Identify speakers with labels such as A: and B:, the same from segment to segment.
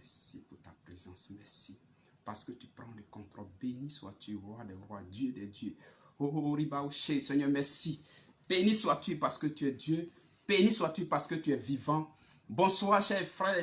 A: Merci pour ta présence, merci. Parce que tu prends le contrôle. Béni sois-tu, roi des rois, Dieu des dieux. Oh, Seigneur, merci. Béni sois-tu parce que tu es Dieu. Béni sois-tu parce que tu es vivant. Bonsoir, chers frères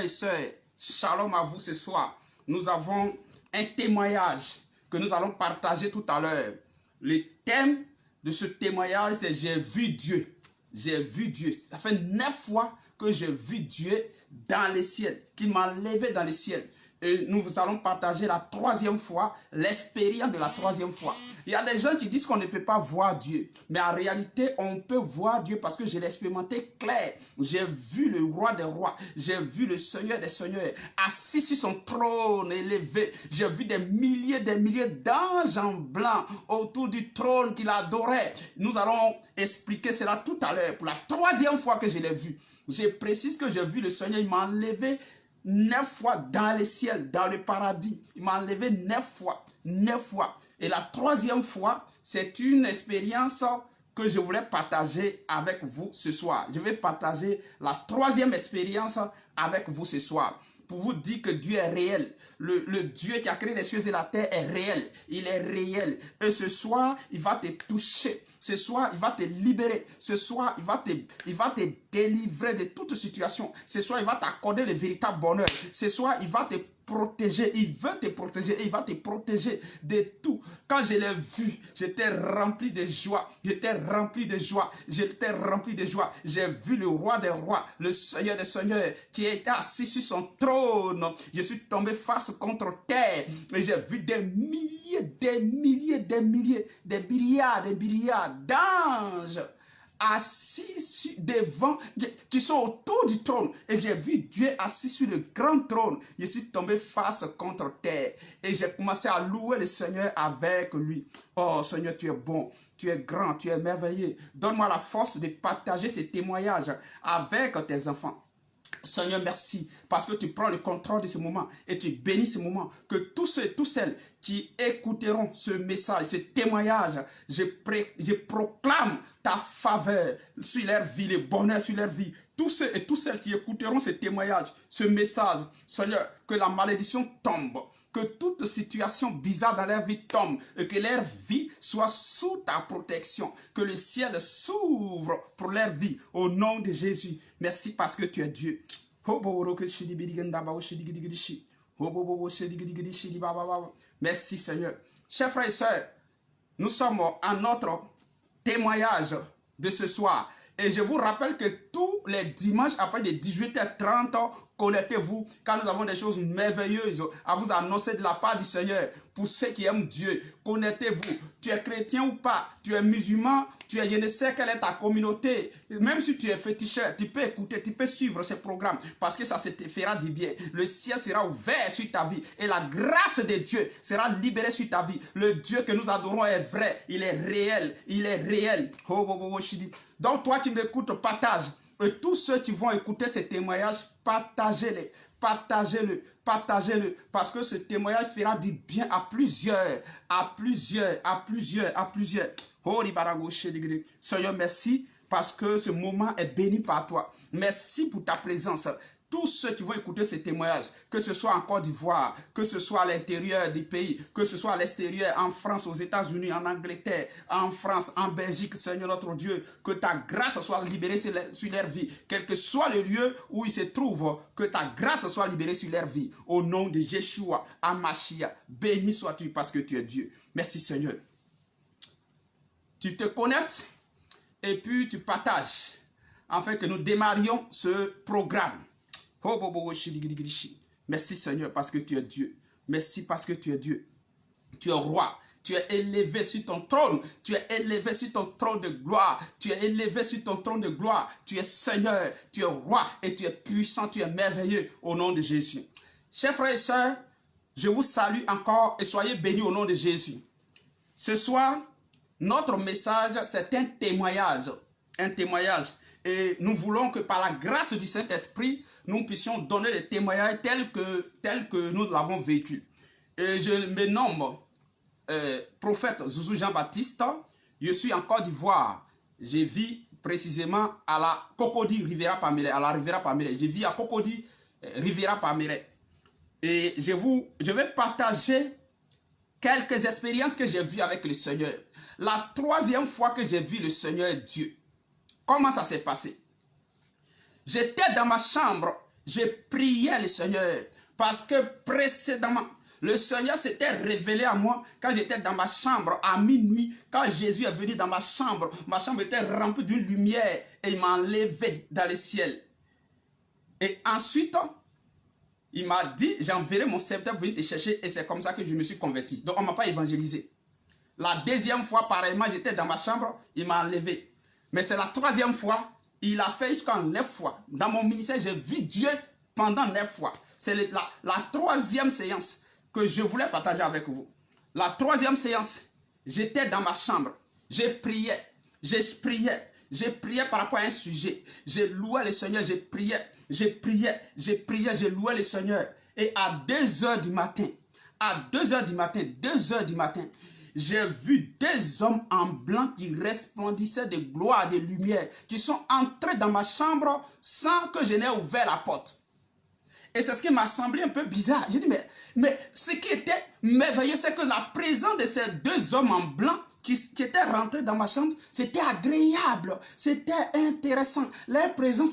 A: et sœurs. Shalom à vous ce soir. Nous avons un témoignage que nous allons partager tout à l'heure. Le thème de ce témoignage, c'est « J'ai vu Dieu ». J'ai vu Dieu. Ça fait 9 fois que j'ai vu Dieu dans les ciels, qu'il m'a levé dans les ciels. Et nous allons partager la 3e fois, l'expérience de la 3e fois. Il y a des gens qui disent qu'on ne peut pas voir Dieu. Mais en réalité, on peut voir Dieu parce que je l'ai expérimenté clair. J'ai vu le roi des rois. J'ai vu le Seigneur des seigneurs assis sur son trône élevé. J'ai vu des milliers d'anges en blanc autour du trône qu'il adorait. Nous allons expliquer cela tout à l'heure. Pour la 3e fois que je l'ai vu. Je précise que j'ai vu le Seigneur, il m'a enlevé 9 fois dans le ciel, dans le paradis. Il m'a enlevé 9 fois. 9 fois. Et la 3e fois, c'est une expérience que je voulais partager avec vous ce soir. Je vais partager la 3e expérience avec vous ce soir. Pour vous dire que Dieu est réel. Le Dieu qui a créé les cieux et la terre est réel. Il est réel. Et ce soir, il va te toucher. Ce soir, il va te libérer. Ce soir, il va te délivrer de toute situation. Ce soir, il va t'accorder le véritable bonheur. Ce soir, il va te protéger. Il veut te protéger et il va te protéger de tout. Quand je l'ai vu, j'étais rempli de joie. J'étais rempli de joie. J'étais rempli de joie. J'ai vu le roi des rois, le Seigneur des seigneurs qui était assis sur son trône. Je suis tombé face contre terre et j'ai vu des milliers, des milliards d'anges assis devant, qui sont autour du trône. Et j'ai vu Dieu assis sur le grand trône. Je suis tombé face contre terre. Et j'ai commencé à louer le Seigneur avec lui. Oh Seigneur, tu es bon, tu es grand, tu es merveilleux. Donne-moi la force de partager ces témoignages avec tes enfants. Seigneur, merci parce que tu prends le contrôle de ce moment et tu bénis ce moment. Que tous ceux et toutes celles qui écouteront ce message, ce témoignage, je proclame ta faveur sur leur vie, le bonheur sur leur vie. Tous ceux et toutes celles qui écouteront ce témoignage, ce message, Seigneur, que la malédiction tombe, que toute situation bizarre dans leur vie tombe et que leur vie soit sous ta protection, que le ciel s'ouvre pour leur vie au nom de Jésus. Merci parce que tu es Dieu. Merci Seigneur. Chers frères et sœurs, nous sommes à notre témoignage de ce soir. Et je vous rappelle que tous les dimanches après de 18h30, connectez-vous car nous avons des choses merveilleuses à vous annoncer de la part du Seigneur. Pour ceux qui aiment Dieu, connectez-vous. Tu es chrétien ou pas, tu es musulman, tu es, je ne sais quelle est ta communauté. Même si tu es féticheur, tu peux écouter, tu peux suivre ces programmes parce que ça te fera du bien. Le ciel sera ouvert sur ta vie et la grâce de Dieu sera libérée sur ta vie. Le Dieu que nous adorons est vrai, il est réel, il est réel. Donc toi qui m'écoutes, partage. Et tous ceux qui vont écouter ces témoignages, partagez-les. Partagez-le, partagez-le, parce que ce témoignage fera du bien à plusieurs. Seigneur, merci parce que ce moment est béni par toi. Merci pour ta présence. Tous ceux qui vont écouter ces témoignages, que ce soit en Côte d'Ivoire, que ce soit à l'intérieur du pays, que ce soit à l'extérieur, en France, aux États-Unis, en Angleterre, en France, en Belgique, Seigneur notre Dieu, que ta grâce soit libérée sur leur vie, quel que soit le lieu où ils se trouvent, que ta grâce soit libérée sur leur vie. Au nom de Yeshua, Amashia, béni sois-tu parce que tu es Dieu. Merci Seigneur. Tu te connectes et puis tu partages afin que nous démarrions ce programme. Merci Seigneur parce que tu es Dieu. Merci parce que tu es Dieu. Tu es roi. Tu es élevé sur ton trône. Tu es élevé sur ton trône de gloire. Tu es élevé sur ton trône de gloire. Tu es Seigneur. Tu es roi et tu es puissant. Tu es merveilleux au nom de Jésus. Chers frères et sœurs, je vous salue encore et soyez bénis au nom de Jésus. Ce soir, notre message, c'est un témoignage. Un témoignage. Et nous voulons que par la grâce du Saint-Esprit, nous puissions donner des témoignages tels que nous l'avons vécu. Et je me nomme prophète Zouzou Jean-Baptiste. Je suis en Côte d'Ivoire. Je vis précisément à la Cocody Rivera Pamele, à la Rivera Pamele. Je vis à Cocody Riviera Palmeraie. Et je vais partager quelques expériences que j'ai vues avec le Seigneur. La troisième fois que j'ai vu le Seigneur Dieu, comment ça s'est passé? J'étais dans ma chambre, je priais le Seigneur parce que précédemment, le Seigneur s'était révélé à moi quand j'étais dans ma chambre à minuit. Quand Jésus est venu dans ma chambre était remplie d'une lumière et il m'a enlevé dans le ciel. Et ensuite, il m'a dit, j'enverrai mon serviteur pour venir te chercher et c'est comme ça que je me suis converti. Donc on ne m'a pas évangélisé. La deuxième fois, pareillement, j'étais dans ma chambre, il m'a enlevé. Mais c'est la troisième fois, il a fait jusqu'à 9 fois. Dans mon ministère, j'ai vu Dieu pendant 9 fois. C'est la troisième séance que je voulais partager avec vous. La troisième séance, j'étais dans ma chambre, je priais par rapport à un sujet. Je louais le Seigneur, je priais, je louais le Seigneur. Et à 2 heures du matin, j'ai vu 2 hommes en blanc qui resplendissaient de gloire, de lumière, qui sont entrés dans ma chambre sans que je n'ai ouvert la porte. Et c'est ce qui m'a semblé un peu bizarre. J'ai dit, mais ce qui était merveilleux, c'est que la présence de ces 2 hommes en blanc qui étaient rentrés dans ma chambre, c'était agréable, c'était intéressant. Leur présence,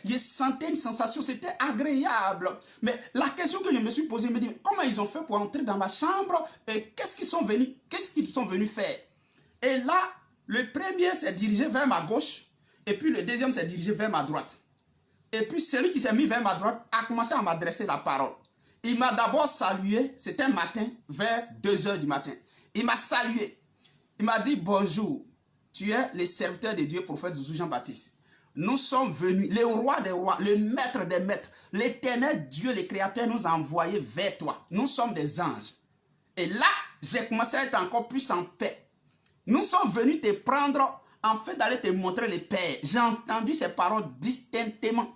A: je sentais une sensation, c'était agréable. Mais la question que je me suis posée, je me dis, comment ils ont fait pour entrer dans ma chambre et qu'est-ce qu'ils sont venus faire? Et là, le premier s'est dirigé vers ma gauche et puis le deuxième s'est dirigé vers ma droite. Et puis celui qui s'est mis vers ma droite a commencé à m'adresser la parole. Il m'a d'abord salué, c'était un matin, vers 2 heures du matin. Il m'a salué. Il m'a dit, bonjour, tu es le serviteur de Dieu, prophète Zouzou Jean-Baptiste. Nous sommes venus, le roi des rois, le maître des maîtres, l'éternel Dieu, le créateur nous a envoyés vers toi. Nous sommes des anges. Et là, j'ai commencé à être encore plus en paix. Nous sommes venus te prendre afin d'aller te montrer le Père. J'ai entendu ces paroles distinctement.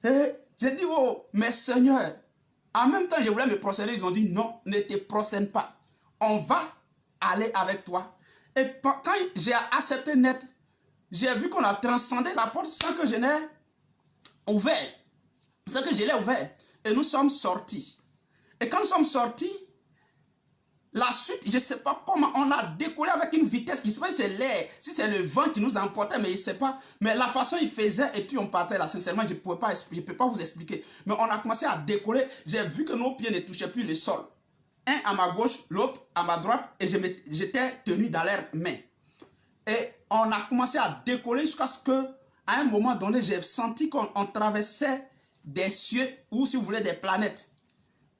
A: Et j'ai dit, oh, mais Seigneur, en même temps, je voulais me prosterner. Ils ont dit, non, ne te prosterne pas. On va aller avec toi. Et quand j'ai accepté net, j'ai vu qu'on a transcendé la porte sans que je n'ai ouvert. Sans que je l'ai ouvert. Et nous sommes sortis. Et quand nous sommes sortis, la suite, je ne sais pas comment, on a décollé avec une vitesse. Je ne sais pas si c'est l'air, si c'est le vent qui nous emportait, mais je ne sais pas. Mais la façon il faisait, et puis on partait là, sincèrement, je ne peux pas vous expliquer. Mais on a commencé à décoller. J'ai vu que nos pieds ne touchaient plus le sol. Un à ma gauche, l'autre à ma droite, et j'étais tenu dans leurs mains. Et on a commencé à décoller jusqu'à ce que, à un moment donné, j'ai senti qu'on traversait des cieux, ou si vous voulez, des planètes.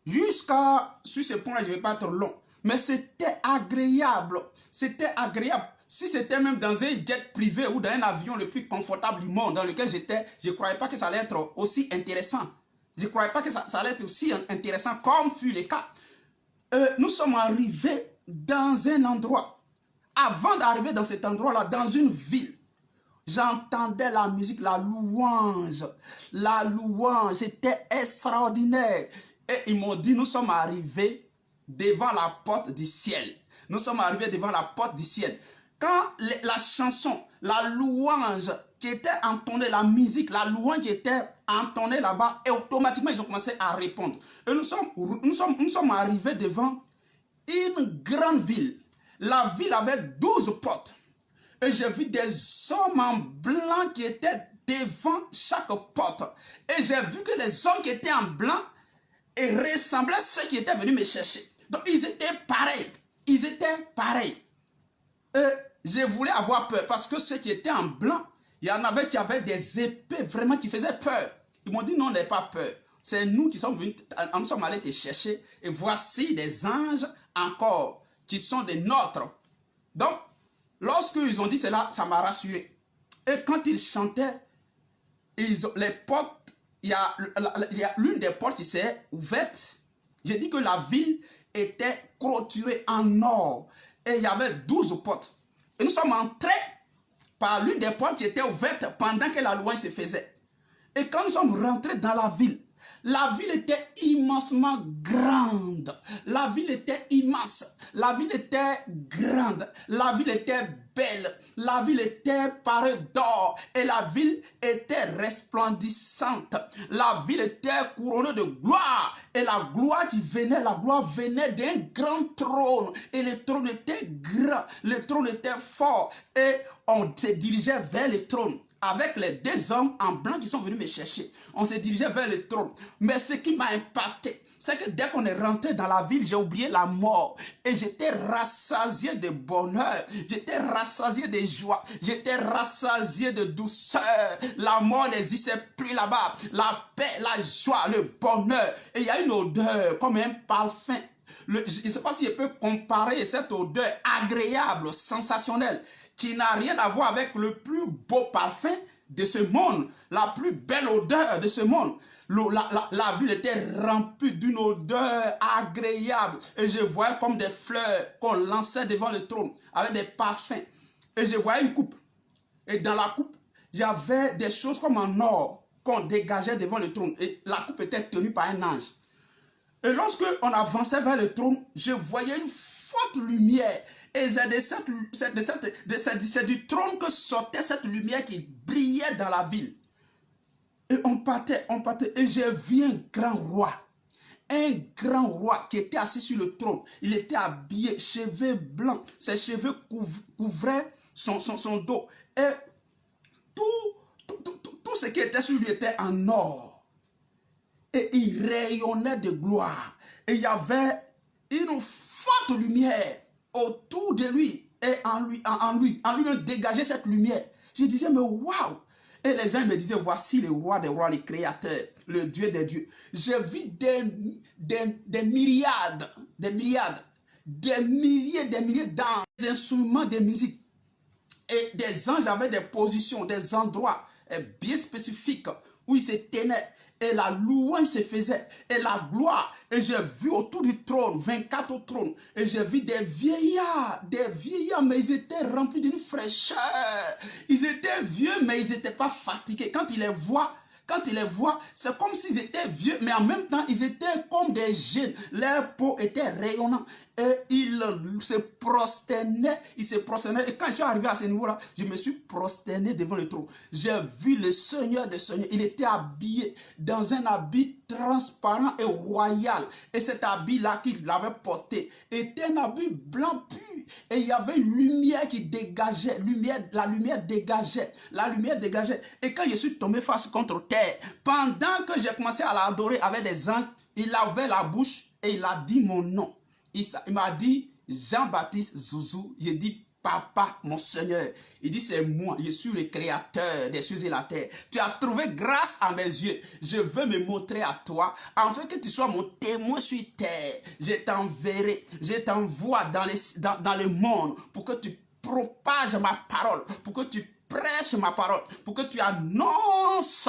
A: Jusqu'à, sur ce point-là, je ne vais pas être long. Mais c'était agréable. C'était agréable. Si c'était même dans un jet privé ou dans un avion le plus confortable du monde dans lequel j'étais, je ne croyais pas que ça allait être aussi intéressant. Je ne croyais pas que ça allait être aussi intéressant comme fut le cas. Nous sommes arrivés dans un endroit. Avant d'arriver dans cet endroit-là, dans une ville, j'entendais la musique, la louange. La louange, c'était extraordinaire. Et ils m'ont dit, nous sommes arrivés devant la porte du ciel. Nous sommes arrivés devant la porte du ciel. Quand la chanson, la louange qui était entonnée, la musique, la louange qui était entonnée là-bas, et automatiquement ils ont commencé à répondre. Et nous sommes arrivés devant une grande ville. La ville avait 12 portes. Et j'ai vu des hommes en blanc qui étaient devant chaque porte. Et j'ai vu que les hommes qui étaient en blanc ressemblaient à ceux qui étaient venus me chercher. Donc, ils étaient pareils. Ils étaient pareils. Je voulais avoir peur parce que ceux qui étaient en blanc, il y en avait qui avaient des épées vraiment qui faisaient peur. Ils m'ont dit non, n'aie pas peur. C'est nous qui sommes venus, nous sommes allés te chercher et voici des anges encore qui sont des nôtres. Donc, lorsqu'ils ont dit cela, ça m'a rassuré. Et quand ils chantaient, les portes, il y a l'une des portes qui s'est ouverte. J'ai dit que la ville était clôturée en or. Et il y avait 12 portes. Et nous sommes entrés par l'une des portes qui était ouverte pendant que la louange se faisait. Et quand nous sommes rentrés dans la ville était immensement grande. La ville était immense. La ville était grande. La ville était belle. La ville était parée d'or et la ville était resplendissante. La ville était couronnée de gloire et la gloire venait d'un grand trône. Et le trône était grand, le trône était fort et on se dirigeait vers le trône. Avec les deux hommes en blanc qui sont venus me chercher. On se dirigeait vers le trône. Mais ce qui m'a impacté, c'est que dès qu'on est rentré dans la ville, j'ai oublié la mort. Et j'étais rassasié de bonheur. J'étais rassasié de joie. J'étais rassasié de douceur. La mort n'existait plus là-bas. La paix, la joie, le bonheur. Et il y a une odeur comme un parfum. Je ne sais pas si je peux comparer cette odeur agréable, sensationnelle, qui n'a rien à voir avec le plus beau parfum de ce monde, la plus belle odeur de ce monde. La ville était remplie d'une odeur agréable. Et je voyais comme des fleurs qu'on lançait devant le trône, avec des parfums. Et je voyais une coupe. Et dans la coupe, il y avait des choses comme en or qu'on dégageait devant le trône. Et la coupe était tenue par un ange. Et lorsque on avançait vers le trône, je voyais une forte lumière. Et c'est du trône que sortait cette lumière qui brillait dans la ville. Et on partait. Et j'ai vu un grand roi qui était assis sur le trône. Il était habillé, cheveux blancs. Ses cheveux couvraient son dos. Et tout ce qui était sur lui était en or. Et il rayonnait de gloire. Et il y avait une forte lumière autour de lui. Et en lui dégageait cette lumière. Je disais, mais waouh! Et les gens me disaient, voici le roi des rois, le créateur, le Dieu des dieux. J'ai vu des myriades, des milliers d'anges, des instruments de musique. Et des anges avaient des positions, des endroits bien spécifiques où ils se tenaient. Et la louange se faisait. Et la gloire. Et j'ai vu autour du trône, 24 au trône. Et j'ai vu des vieillards, mais ils étaient remplis d'une fraîcheur. Ils étaient vieux, mais ils n'étaient pas fatigués. Quand ils les voient, c'est comme s'ils étaient vieux, mais en même temps, ils étaient comme des jeunes. Leur peau était rayonnante. Et ils se prosternaient. Et quand je suis arrivé à ce niveau-là, je me suis prosterné devant le trône. J'ai vu le Seigneur des Seigneurs. Il était habillé dans un habit transparent et royal. Et cet habit-là qu'il avait porté était un habit blanc pur. Et il y avait une lumière qui dégageait. La lumière dégageait. Et quand je suis tombé face contre terre, pendant que j'ai commencé à l'adorer avec des anges, il a ouvert la bouche et il a dit mon nom. Il m'a dit Jean-Baptiste Zouzou. J'ai dit Papa, mon Seigneur. Il dit c'est moi, je suis le créateur des cieux et la terre. Tu as trouvé grâce à mes yeux. Je veux me montrer à toi, afin que tu sois mon témoin sur terre. Je t'enverrai, je t'envoie dans le monde pour que tu propages ma parole, pour que tu prêches ma parole, pour que tu annonces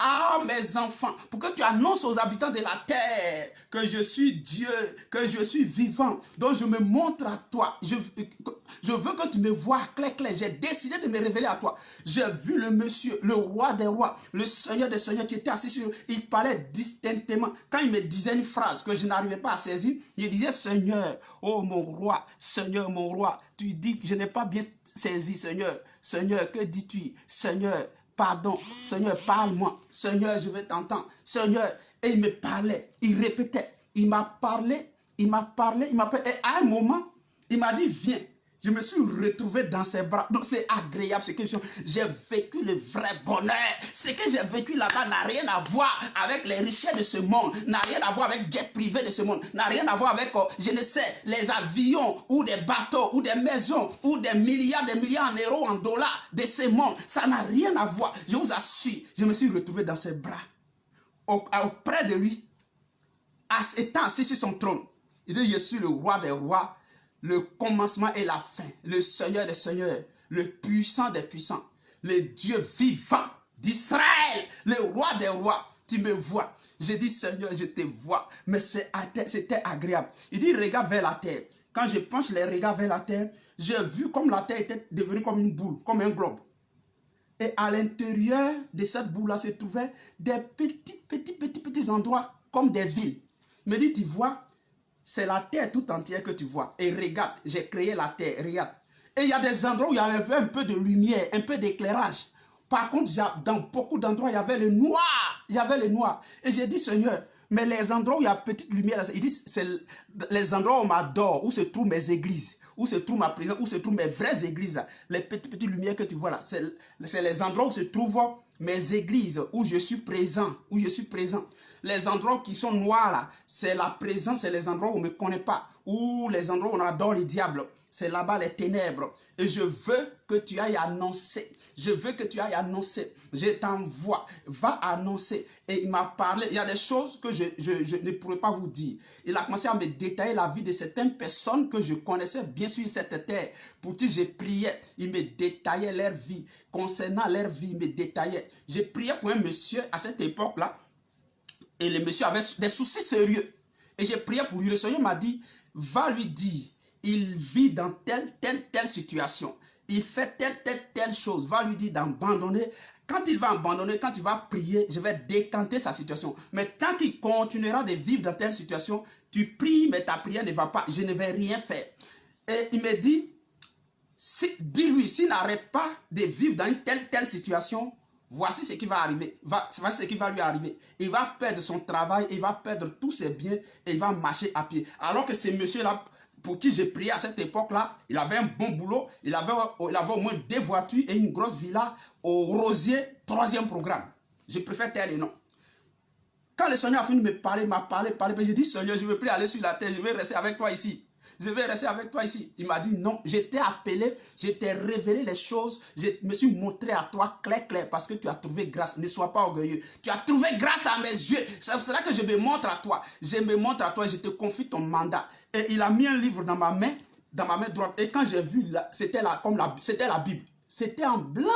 A: à mes enfants, pour que tu annonces aux habitants de la terre que je suis Dieu, que je suis vivant, donc je me montre à toi. Je veux que tu me vois clair. J'ai décidé de me révéler à toi. J'ai vu le monsieur, le roi des rois, le Seigneur des seigneurs qui était assis sur lui. Il parlait distinctement. Quand il me disait une phrase que je n'arrivais pas à saisir, il disait Seigneur, oh mon roi, Seigneur mon roi, tu dis que je n'ai pas bien saisi, Seigneur. Seigneur, que dis-tu? Seigneur, pardon. Seigneur, parle-moi. Seigneur, je veux t'entendre. Seigneur, et il me parlait, il répétait. Il m'a parlé. Et à un moment, il m'a dit, viens. Je me suis retrouvé dans ses bras. Donc c'est agréable ce que j'ai vécu le vrai bonheur. Ce que j'ai vécu là-bas n'a rien à voir avec les richesses de ce monde, n'a rien à voir avec jet privé de ce monde, n'a rien à voir avec, je ne sais, les avions ou des bateaux ou des maisons ou des milliards en euros, en dollars de ce monde. Ça n'a rien à voir. Je vous assure, je me suis retrouvé dans ses bras, auprès de lui, étant assis sur son trône. Il dit, je suis le roi des rois, le commencement et la fin, le Seigneur des seigneurs, le puissant des puissants, le Dieu vivant d'Israël, le roi des rois. Tu me vois. J'ai dit, Seigneur, je te vois. Mais c'était agréable. Il dit, regarde vers la terre. Quand je penche les regards vers la terre, j'ai vu comme la terre était devenue comme une boule, comme un globe. Et à l'intérieur de cette boule-là se trouvaient des petits endroits comme des villes. Il me dit, tu vois, c'est la terre tout entière que tu vois. Et regarde, j'ai créé la terre, regarde. Et il y a des endroits où il y avait un peu de lumière, un peu d'éclairage. Par contre, dans beaucoup d'endroits, il y avait le noir. Il y avait le noir. Et j'ai dit, Seigneur, mais les endroits où il y a petite lumière, il dit, c'est les endroits où on m'adore, où se trouvent mes églises, où se trouve ma présence, où se trouvent mes vraies églises. Les petites lumières que tu vois là, c'est les endroits où se trouvent mes églises, où je suis présent, où je suis présent. Les endroits qui sont noirs là, c'est la présence, c'est les endroits où on ne me connaît pas, ou les endroits où on adore les diables. C'est là-bas les ténèbres. Et je veux que tu ailles annoncer. Je veux que tu ailles annoncer. Je t'envoie. Va annoncer. Et il m'a parlé. Il y a des choses que je ne pourrais pas vous dire. Il a commencé à me détailler la vie de certaines personnes que je connaissais bien sur cette terre. Pour qui je priais. Il me détaillait leur vie. Concernant leur vie, il me détaillait. J'ai prié pour un monsieur à cette époque-là. Et le monsieur avait des soucis sérieux. Et j'ai prié pour lui. Le Seigneur m'a dit, va lui dire. Il vit dans telle situation. Il fait telle chose. Va lui dire d'abandonner. Quand il va abandonner, quand il va prier, je vais décanter sa situation. Mais tant qu'il continuera de vivre dans telle situation, tu pries, mais ta prière ne va pas. Je ne vais rien faire. Et il me dit, dis-lui, s'il n'arrête pas de vivre dans une telle situation, voici ce qui va arriver. Voici ce qui va lui arriver. Il va perdre son travail, il va perdre tous ses biens et il va marcher à pied. Alors que ce monsieur-là, pour qui j'ai prié à cette époque-là, il avait un bon boulot, il avait au moins 2 voitures et une grosse villa au Rosier, 3e programme. Je préfère taire les noms. Quand le Seigneur a fini de me parler, m'a parlé, j'ai dit, Seigneur, je ne veux plus aller sur la terre, je vais rester avec toi ici. Je vais rester avec toi ici. Il m'a dit non, je t'ai appelé, je t'ai révélé les choses, je me suis montré à toi clair, parce que tu as trouvé grâce. Ne sois pas orgueilleux. Tu as trouvé grâce à mes yeux. C'est cela que je me montre à toi. Je me montre à toi, je te confie ton mandat. Et il a mis un livre dans ma main droite. Et quand j'ai vu, c'était la Bible. C'était en blanc.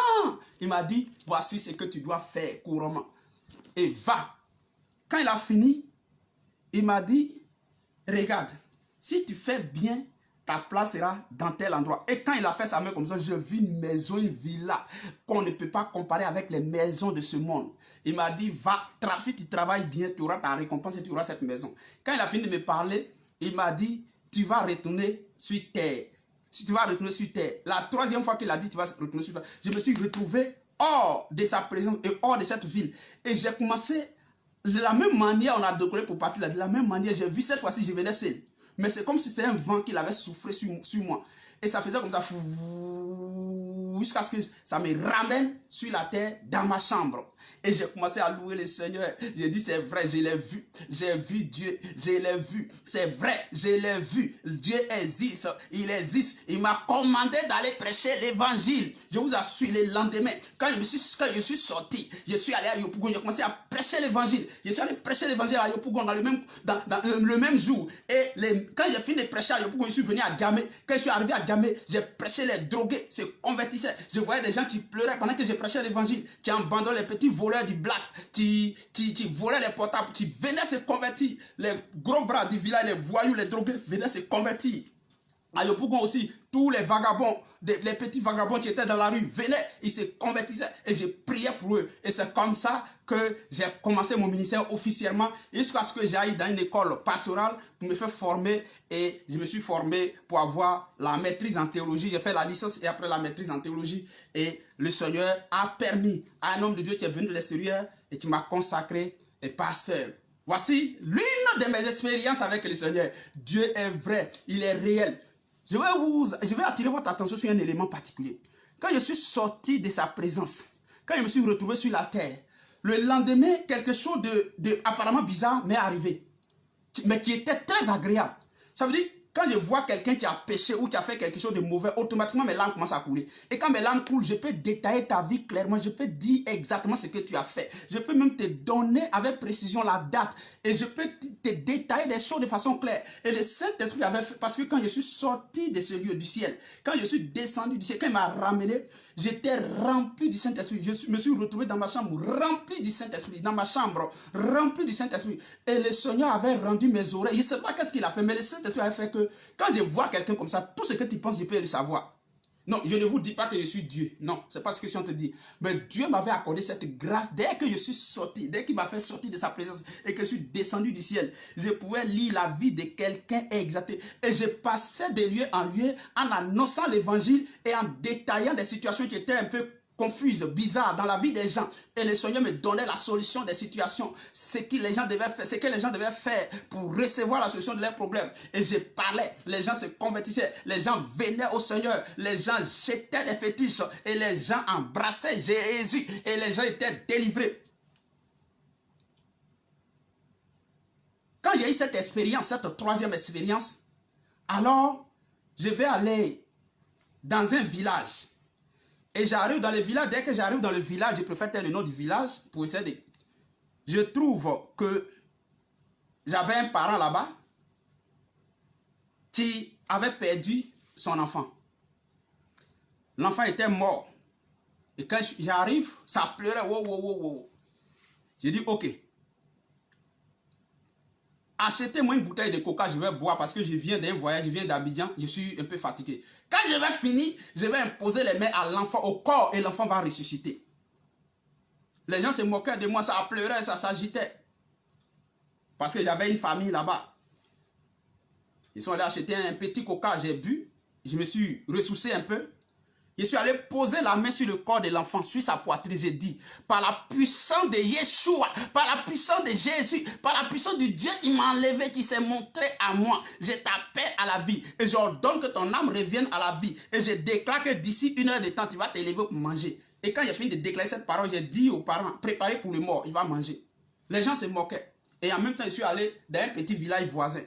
A: Il m'a dit, voici ce que tu dois faire couramment. Et va. Quand il a fini, il m'a dit, regarde. Si tu fais bien, ta place sera dans tel endroit. Et quand il a fait sa main comme ça, je vis une maison, une villa qu'on ne peut pas comparer avec les maisons de ce monde. Il m'a dit, va, si tu travailles bien, tu auras ta récompense et tu auras cette maison. Quand il a fini de me parler, il m'a dit, tu vas retourner sur terre. Si tu vas retourner sur terre. La 3e fois qu'il a dit, tu vas retourner sur terre. Je me suis retrouvé hors de sa présence et hors de cette ville. Et j'ai commencé, de la même manière, on a décoré pour partir là, de la même manière, j'ai vu cette fois-ci, je venais seul. Mais c'est comme si c'était un vent qu'il avait soufflé sur moi. Et ça faisait comme ça, jusqu'à ce que ça me ramène sur la terre dans ma chambre. Et j'ai commencé à louer le Seigneur. J'ai dit, c'est vrai, je l'ai vu. J'ai vu Dieu, je l'ai vu. C'est vrai, je l'ai vu. Dieu existe, il existe. Il m'a commandé d'aller prêcher l'évangile. Je vous assure, le lendemain, quand je suis sorti, je suis allé à Yopougon, j'ai commencé à prêcher l'évangile. Je suis allé prêcher l'évangile à Yopougon dans le même jour. Et quand j'ai fini de prêcher à Yopougon, je suis venu à Gamé. Quand je suis arrivé à Gamé, j'ai prêché les drogués, se convertissaient. Je voyais des gens qui pleuraient pendant que je prêchais l'évangile, qui abandonnaient les petits voleurs du black, qui volaient les portables, qui venaient se convertir. Les gros bras du village, les voyous, les drogués venaient se convertir. À Yopougon aussi, tous les vagabonds, les petits vagabonds qui étaient dans la rue venaient, ils se convertissaient et je priais pour eux. Et c'est comme ça que j'ai commencé mon ministère officiellement jusqu'à ce que j'aille dans une école pastorale pour me faire former. Et je me suis formé pour avoir la maîtrise en théologie. J'ai fait la licence et après la maîtrise en théologie. Et le Seigneur a permis à un homme de Dieu qui est venu de l'extérieur et qui m'a consacré et pasteur. Voici l'une de mes expériences avec le Seigneur. Dieu est vrai, il est réel. Je vais attirer votre attention sur un élément particulier. Quand je suis sorti de sa présence, quand je me suis retrouvé sur la terre, le lendemain, quelque chose de apparemment bizarre m'est arrivé, mais qui était très agréable. Ça veut dire, quand je vois quelqu'un qui a péché ou qui a fait quelque chose de mauvais, automatiquement mes larmes commencent à couler. Et quand mes larmes coulent, je peux détailler ta vie clairement, je peux dire exactement ce que tu as fait. Je peux même te donner avec précision la date et je peux te détailler des choses de façon claire. Et le Saint-Esprit avait fait, parce que quand je suis sorti de ce lieu du ciel, quand je suis descendu du ciel, quand il m'a ramené, j'étais rempli du Saint-Esprit. Je me suis retrouvé dans ma chambre, rempli du Saint-Esprit, dans ma chambre, rempli du Saint-Esprit. Et le Seigneur avait rendu mes oreilles. Je ne sais pas qu'est-ce qu'il a fait, mais le Saint-Esprit avait fait que quand je vois quelqu'un comme ça, tout ce que tu penses, je peux le savoir. Non, je ne vous dis pas que je suis Dieu. Non, c'est pas ce que je suis en train de dire. Mais Dieu m'avait accordé cette grâce dès que je suis sorti, dès qu'il m'a fait sortir de sa présence et que je suis descendu du ciel. Je pouvais lire la vie de quelqu'un exalté. Et je passais de lieu en lieu en annonçant l'évangile et en détaillant des situations qui étaient un peu confuses, bizarres dans la vie des gens. Et le Seigneur me donnait la solution des situations, ce que les gens devaient faire pour recevoir la solution de leurs problèmes. Et je parlais, les gens se convertissaient, les gens venaient au Seigneur, les gens jetaient des fétiches et les gens embrassaient Jésus et les gens étaient délivrés. Quand il y a eu cette expérience, cette troisième expérience, alors je vais aller dans un village. Et j'arrive dans le village, dès que j'arrive dans le village, je préfère taire le nom du village pour essayer de... Je trouve que j'avais un parent là-bas qui avait perdu son enfant. L'enfant était mort. Et quand j'arrive, ça pleurait. Wow, wow, wow, wow. J'ai dit, ok. Achetez-moi une bouteille de coca, je vais boire parce que je viens d'un voyage, je viens d'Abidjan, je suis un peu fatigué. Quand je vais finir, je vais imposer les mains à l'enfant, au corps, et l'enfant va ressusciter. Les gens se moquaient de moi, ça pleurait, ça s'agitait. Parce que j'avais une famille là-bas. Ils sont allés acheter un petit coca, j'ai bu, je me suis ressourcé un peu. Je suis allé poser la main sur le corps de l'enfant, sur sa poitrine. J'ai dit, par la puissance de Yeshua, par la puissance de Jésus, par la puissance du Dieu qui m'a enlevé, qui s'est montré à moi, je t'appelle à la vie. Et j'ordonne que ton âme revienne à la vie. Et je déclare que d'ici 1 heure de temps, tu vas t'élever pour manger. Et quand j'ai fini de déclarer cette parole, j'ai dit aux parents, préparez pour le mort, il va manger. Les gens se moquaient. Et en même temps, je suis allé dans un petit village voisin.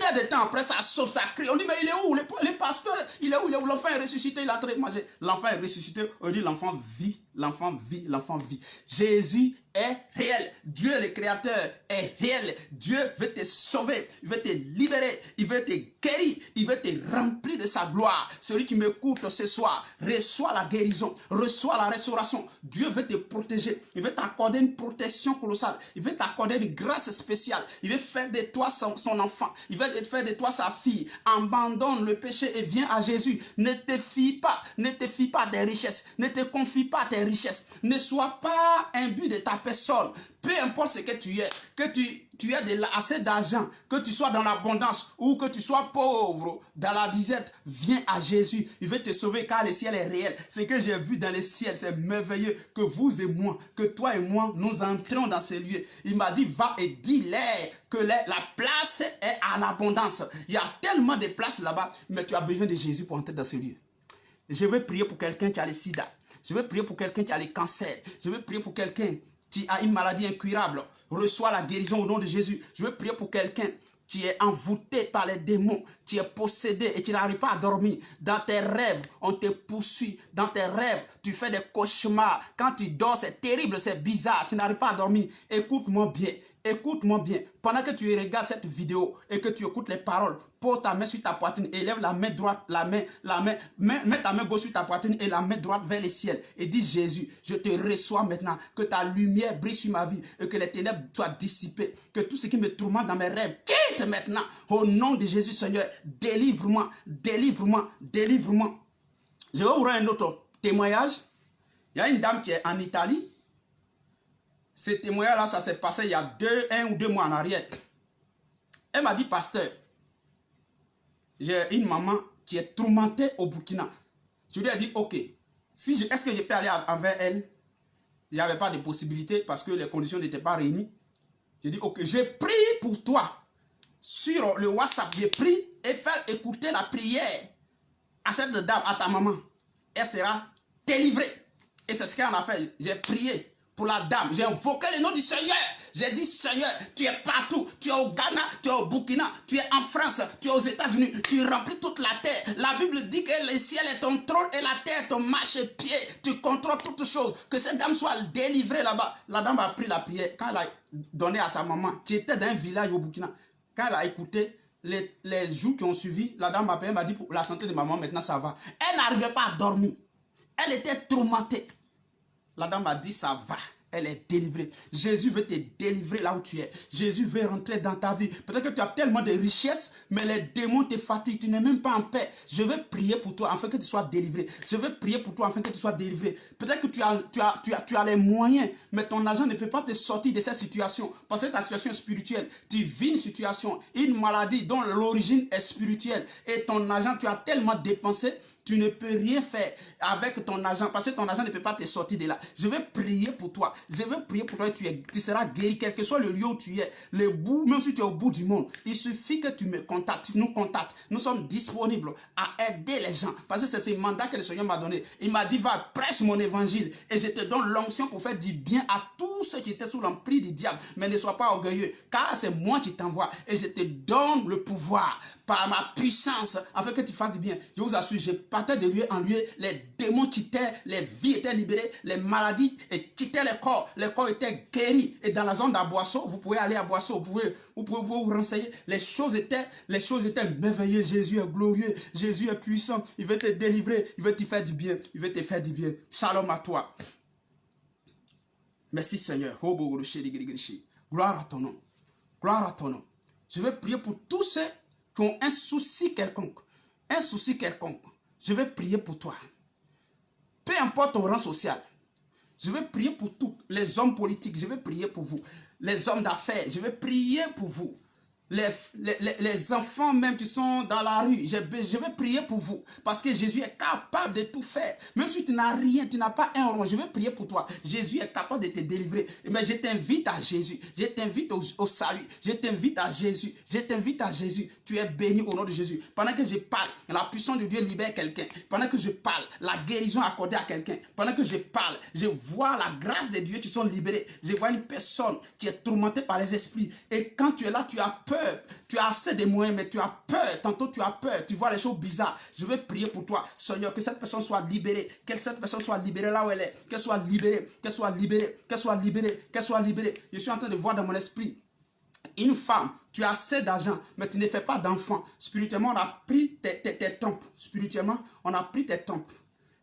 A: 1 heure de temps après, ça saute, ça crie. On dit, mais il est où? Le pasteur, il est où? L'enfant est ressuscité, il a très manger. L'enfant est ressuscité. On dit, l'enfant vit, l'enfant vit, l'enfant vit. Jésus est réel. Dieu, le Créateur, est réel. Dieu veut te sauver, il veut te libérer, il veut te guérir, il veut te remplir de sa gloire. Celui qui m'écoute ce soir, reçoit la guérison, reçoit la restauration. Dieu veut te protéger, il veut t'accorder une protection colossale, il veut t'accorder une grâce spéciale, il veut faire de toi son enfant, il veut faire de toi sa fille. Abandonne le péché et viens à Jésus. Ne te fie pas des richesses, ne te confie pas à tes richesses, ne sois pas imbu de ta personne, peu importe ce que tu es, que tu aies assez d'argent, que tu sois dans l'abondance ou que tu sois pauvre, dans la disette, viens à Jésus, il veut te sauver car le ciel est réel. Ce que j'ai vu dans le ciel, c'est merveilleux, que vous et moi, que toi et moi, nous entrons dans ces lieux. Il m'a dit, va et dis-leur que la place est à l'abondance. Il y a tellement de places là-bas, mais tu as besoin de Jésus pour entrer dans ces lieux. Je veux prier pour quelqu'un qui a le sida. Je veux prier pour quelqu'un qui a le cancer. Je veux prier pour quelqu'un qui a une maladie incurable. Reçois la guérison au nom de Jésus. Je veux prier pour quelqu'un qui est envoûté par les démons, qui est possédé et qui n'arrive pas à dormir. Dans tes rêves, on te poursuit. Dans tes rêves, tu fais des cauchemars. Quand tu dors, c'est terrible, c'est bizarre. Tu n'arrives pas à dormir. Écoute-moi bien. Écoute-moi bien. Pendant que tu regardes cette vidéo et que tu écoutes les paroles, pose ta main sur ta poitrine, élève la main droite, mets ta main gauche sur ta poitrine et la main droite vers le ciel. Et dis, Jésus, je te reçois maintenant, que ta lumière brille sur ma vie et que les ténèbres soient dissipées, que tout ce qui me tourmente dans mes rêves quitte maintenant. Au nom de Jésus, Seigneur, délivre-moi, délivre-moi, délivre-moi. Je vais vous rendre un autre témoignage. Il y a une dame qui est en Italie. Ce témoignage-là, ça s'est passé il y a 1 ou 2 mois en arrière. Elle m'a dit, pasteur, j'ai une maman qui est tourmentée au Burkina. Je lui ai dit, ok, est-ce que je peux aller envers elle? Il n'y avait pas de possibilité parce que les conditions n'étaient pas réunies. J'ai dit, ok, je prie pour toi. Sur le WhatsApp, j'ai prié et faire écouter la prière à cette dame, à ta maman. Elle sera délivrée. Et c'est ce qu'elle a fait. J'ai prié pour la dame. J'ai invoqué le nom du Seigneur. J'ai dit, Seigneur, tu es partout. Tu es au Ghana, tu es au Burkina, tu es en France, tu es aux États-Unis. Tu remplis toute la terre. La Bible dit que le ciel est ton trône et la terre est ton marchepied. Tu contrôles toutes choses. Que cette dame soit délivrée là-bas. La dame a pris la prière. Quand elle a donné à sa maman, qui était dans un village au Burkina, quand elle a écouté, les jours qui ont suivi, la dame m'a appelé, m'a dit, pour la santé de maman, maintenant ça va. Elle n'arrivait pas à dormir. Elle était tourmentée. La dame a dit, ça va. elle est délivrée. Jésus veut te délivrer là où tu es. Jésus veut rentrer dans ta vie. Peut-être que tu as tellement de richesses, mais les démons te fatiguent. Tu n'es même pas en paix. Je veux prier pour toi afin que tu sois délivré. Je veux prier pour toi afin que tu sois délivré. Peut-être que tu as les moyens, mais ton argent ne peut pas te sortir de cette situation. Parce que ta situation est spirituelle. Tu vis une situation, une maladie dont l'origine est spirituelle. Et ton argent, tu as tellement dépensé, tu ne peux rien faire avec ton argent parce que ton argent ne peut pas te sortir de là. Je vais prier pour toi. Je vais prier pour toi et tu seras guéri, quel que soit le lieu où tu es. Le bout, même si tu es au bout du monde, il suffit que tu me contactes, tu nous contactes. Nous sommes disponibles à aider les gens parce que c'est ce mandat que le Seigneur m'a donné. Il m'a dit, va, prêche mon évangile et je te donne l'onction pour faire du bien à tous ceux qui étaient sous l'emprise du diable. Mais ne sois pas orgueilleux car c'est moi qui t'envoie et je te donne le pouvoir par ma puissance afin que tu fasses du bien. Je vous assure, je partais de lieu en lieu, les démons quittaient, les vies étaient libérées, les maladies quittaient les corps étaient guéris. Et dans la zone d'Aboisseau, vous pouvez aller à Boisseau, vous pouvez vous renseigner. Les choses étaient merveilleuses. Jésus est glorieux, Jésus est puissant, il veut te délivrer, il veut te faire du bien, il veut te faire du bien. Shalom à toi. Merci Seigneur. Gloire à ton nom. Gloire à ton nom. Je vais prier pour tous ceux qui ont un souci quelconque. Un souci quelconque. Je vais prier pour toi. Peu importe ton rang social. Je vais prier pour tous les hommes politiques. Je vais prier pour vous. Les hommes d'affaires. Je vais prier pour vous. Les enfants même qui sont dans la rue, je vais prier pour vous. Parce que Jésus est capable de tout faire. Même si tu n'as rien, tu n'as pas un rond, je vais prier pour toi. Jésus est capable de te délivrer. Mais je t'invite à Jésus. Je t'invite au salut. Je t'invite à Jésus. Je t'invite à Jésus. Tu es béni au nom de Jésus. Pendant que je parle, la puissance de Dieu libère quelqu'un. Pendant que je parle, la guérison accordée à quelqu'un. Pendant que je parle, je vois la grâce de Dieu qui sont libérés. Je vois une personne qui est tourmentée par les esprits. Et quand tu es là, tu as peur. Tu as assez de moyens, mais tu as peur. Tantôt, tu as peur. Tu vois les choses bizarres. Je vais prier pour toi, Seigneur, que cette personne soit libérée. Que cette personne soit libérée là où elle est. Qu'elle soit libérée. Qu'elle soit libérée. Qu'elle soit libérée. Qu'elle soit libérée. Je suis en train de voir dans mon esprit une femme. Tu as assez d'argent, mais tu ne fais pas d'enfant. Spirituellement, on a pris tes trompes. Spirituellement, on a pris tes trompes.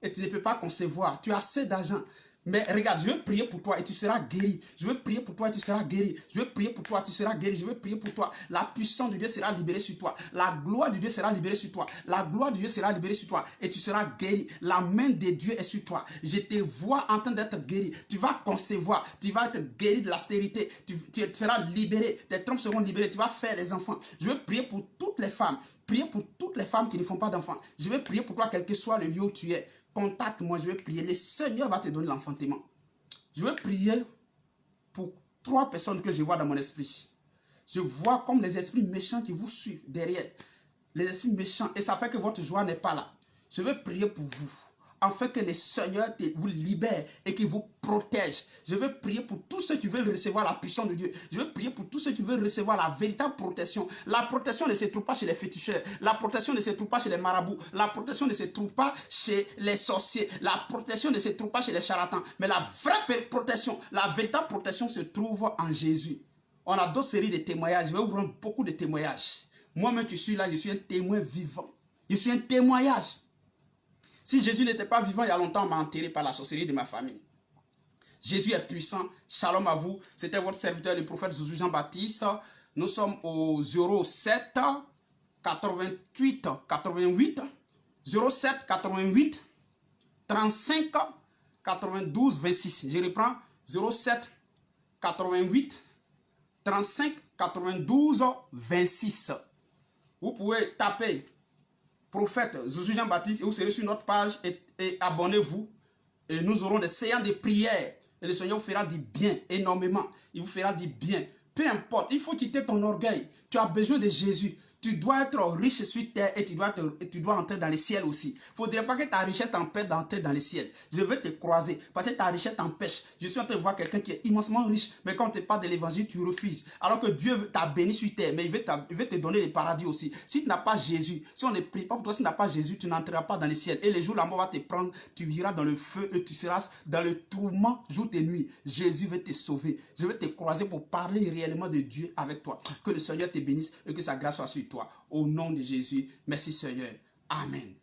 A: Et tu ne peux pas concevoir. Tu as assez d'argent. Mais regarde, je vais prier pour toi et tu seras guéri. Je vais prier pour toi et tu seras guéri. Je vais prier pour toi et tu seras guéri. Je vais prier pour toi. La puissance de Dieu sera libérée sur toi. La gloire de Dieu sera libérée sur toi. La gloire de Dieu sera libérée sur toi. Et tu seras guéri. La main de Dieu est sur toi. Je te vois en train d'être guéri. Tu vas concevoir. Tu vas être guéri de l'austérité. Tu seras libéré. Tes trompes seront libérées. Tu vas faire des enfants. Je vais prier pour toutes les femmes. Prier pour toutes les femmes qui ne font pas d'enfants. Je vais prier pour toi, quel que soit le lieu où tu es. Contacte-moi, je vais prier. Le Seigneur va te donner l'enfantement. Je vais prier pour 3 personnes que je vois dans mon esprit. Je vois comme les esprits méchants qui vous suivent derrière. Les esprits méchants. Et ça fait que votre joie n'est pas là. Je vais prier pour vous. Afin que le Seigneur vous libère et qu'il vous protège. Je vais prier pour tous ceux qui veulent recevoir la puissance de Dieu. Je vais prier pour tous ceux qui veulent recevoir la véritable protection. La protection ne se trouve pas chez les féticheurs. La protection ne se trouve pas chez les marabouts. La protection ne se trouve pas chez les sorciers. La protection ne se trouve pas chez les charlatans. Mais la vraie protection, la véritable protection se trouve en Jésus. On a d'autres séries de témoignages. Je vais vous rendre beaucoup de témoignages. Moi-même, je suis là, je suis un témoin vivant. Je suis un témoignage. Si Jésus n'était pas vivant il y a longtemps, on m'a enterré par la sorcellerie de ma famille. Jésus est puissant. Shalom à vous. C'était votre serviteur, le prophète Zouzou Jean-Baptiste. Nous sommes au 07 88 88 07 88 35 92 26. Je reprends 07 88 35 92 26. Vous pouvez taper prophète Zouzou Jean-Baptiste et vous serez sur notre page et abonnez-vous. Et nous aurons des séances de prière. Et le Seigneur vous fera du bien énormément. Il vous fera du bien. Peu importe, il faut quitter ton orgueil. Tu as besoin de Jésus. Tu dois être riche sur terre et tu dois entrer dans les ciels aussi. Il ne faudrait pas que ta richesse t'empêche d'entrer dans les ciels. Je vais te croiser parce que ta richesse t'empêche. Je suis en train de voir quelqu'un qui est immensement riche, mais quand on te parle de l'évangile, tu refuses. Alors que Dieu t'a béni sur terre, mais il veut te donner le paradis aussi. Si tu n'as pas Jésus, si on ne prie pas pour toi, si tu n'as pas Jésus, tu n'entreras pas dans les ciels. Et les jours où la mort va te prendre, tu iras dans le feu et tu seras dans le tourment jour et nuit. Jésus veut te sauver. Je vais te croiser pour parler réellement de Dieu avec toi. Que le Seigneur te bénisse et que sa grâce soit sur toi. Au nom de Jésus, merci Seigneur. Amen.